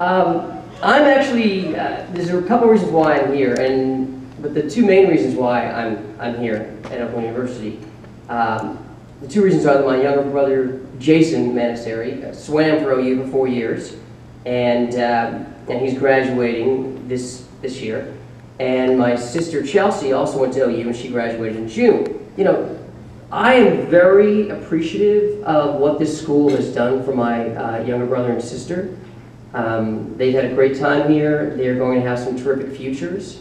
I'm actually, there's a couple reasons why I'm here, but the two main reasons why I'm here at Oklahoma University. The two reasons are that my younger brother, Jason Manisteri, swam for OU for 4 years, and he's graduating this year. And my sister Chelsea also went to OU, and she graduated in June. You know, I am very appreciative of what this school has done for my younger brother and sister. They've had a great time here. They're going to have some terrific futures,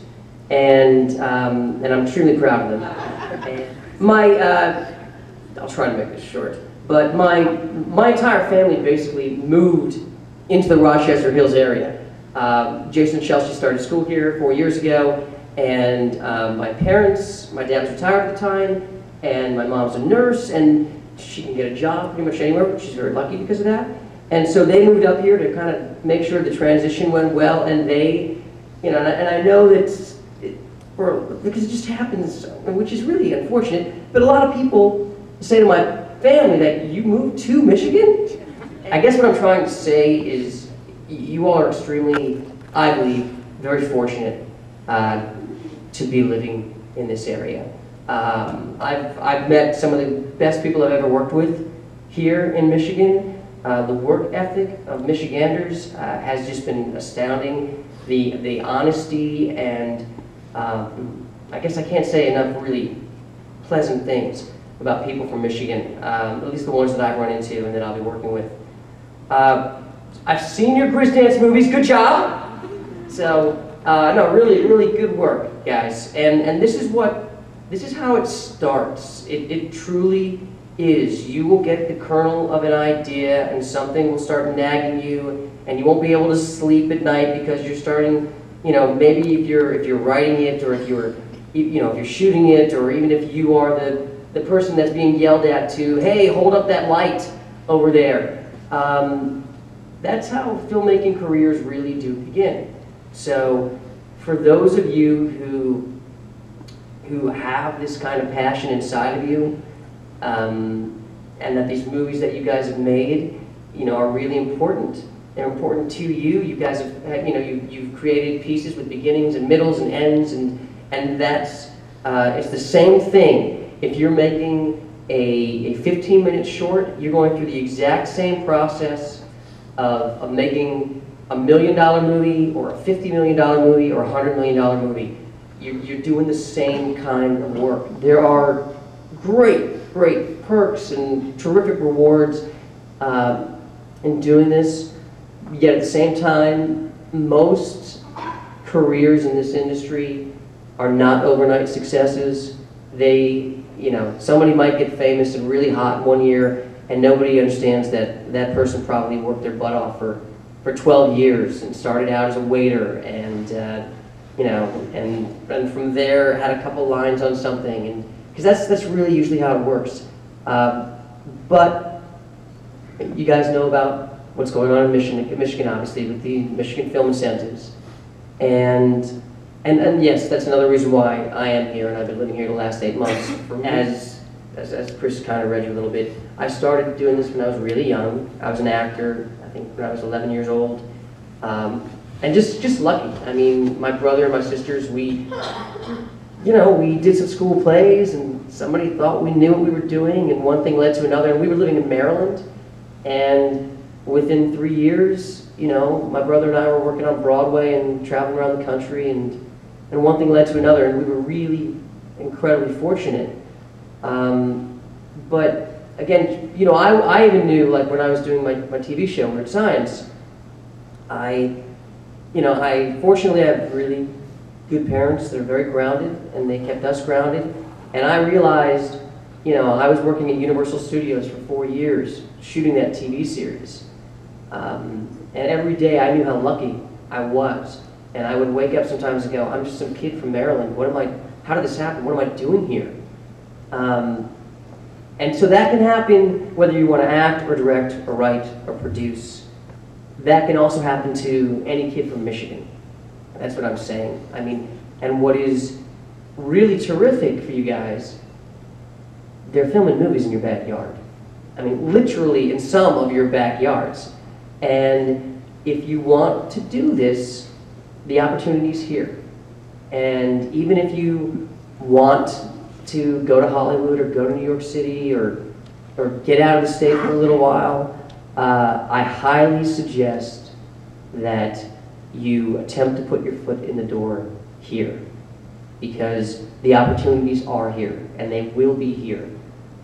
and I'm extremely proud of them. And I'll try to make this short, but my entire family basically moved into the Rochester Hills area. Jason and Chelsea started school here 4 years ago, and my dad was retired at the time, and my mom's a nurse, and she can get a job pretty much anywhere, but she's very lucky because of that. And so they moved up here to kind of make sure the transition went well, and they, you know, and I know that because it just happens, which is really unfortunate, but a lot of people say to my family that you moved to Michigan? I guess what I'm trying to say is you all are extremely, I believe, very fortunate to be living in this area. I've met some of the best people I've ever worked with here in Michigan. The work ethic of Michiganders has just been astounding. The honesty and I guess I can't say enough really pleasant things about people from Michigan, at least the ones that I've run into and that I'll be working with. I've seen your Grizzdance movies, good job! So, no, really good work, guys. And this is how it starts. It truly is. You will get the kernel of an idea and something will start nagging you, and you won't be able to sleep at night because you're starting, you know, maybe if you're writing it, or if you're shooting it, or even if you are the person that's being yelled at to, hey, hold up that light over there. That's how filmmaking careers really do begin. So for those of you who have this kind of passion inside of you, and that these movies that you guys have made, you know, are really important. They're important to you. You guys have, you know, you've created pieces with beginnings and middles and ends, and that's it's the same thing. If you're making a 15-minute short, you're going through the exact same process of making a $1 million movie, or a $50 million movie, or a $100 million movie. You're doing the same kind of work. There are great perks and terrific rewards in doing this, yet at the same time, most careers in this industry are not overnight successes. They, you know, somebody might get famous and really hot one year, and nobody understands that that person probably worked their butt off for 12 years and started out as a waiter, and you know, and from there had a couple lines on something, and because that's really usually how it works. But you guys know about what's going on in Michigan, obviously, with the Michigan Film Incentives, and yes, that's another reason why I am here, and I've been living here the last 8 months. As Chris kind of read you a little bit, I started doing this when I was really young. I was an actor, I think, when I was 11 years old, and just lucky. I mean, my brother and my sisters, we did some school plays, and somebody thought we knew what we were doing, and one thing led to another, and we were living in Maryland, and within 3 years, you know, my brother and I were working on Broadway and traveling around the country, and one thing led to another, and we were really incredibly fortunate. But again, you know, I even knew, like, when I was doing my TV show, Weird Science, fortunately I have really good parents that are very grounded, and they kept us grounded. And I realized, you know, I was working at Universal Studios for 4 years, shooting that TV series. And every day I knew how lucky I was. And I would wake up sometimes and go, I'm just some kid from Maryland. How did this happen? What am I doing here? And so that can happen whether you want to act or direct or write or produce. That can also happen to any kid from Michigan. That's what I'm saying. I mean, and what is really terrific for you guys, they're filming movies in your backyard. I mean, literally in some of your backyards. And if you want to do this, the opportunity's here. And even if you want to go to Hollywood or go to New York City or get out of the state for a little while, I highly suggest that you attempt to put your foot in the door here, because the opportunities are here, and they will be here,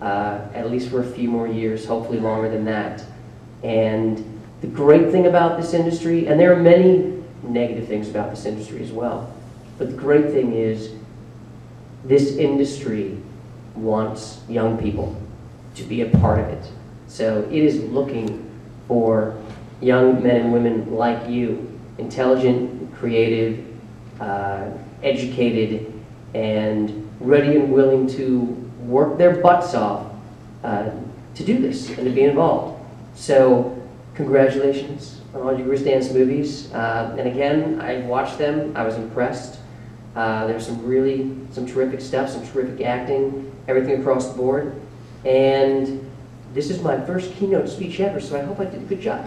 at least for a few more years, hopefully longer than that. And the great thing about this industry, and there are many negative things about this industry as well, but the great thing is this industry wants young people to be a part of it. So it is looking for young men and women like you, intelligent, creative, educated, and ready and willing to work their butts off to do this and to be involved. So congratulations on all your Grizzdance movies. And again, I watched them, I was impressed. There's some terrific stuff, some terrific acting, everything across the board. And this is my first keynote speech ever, so I hope I did a good job.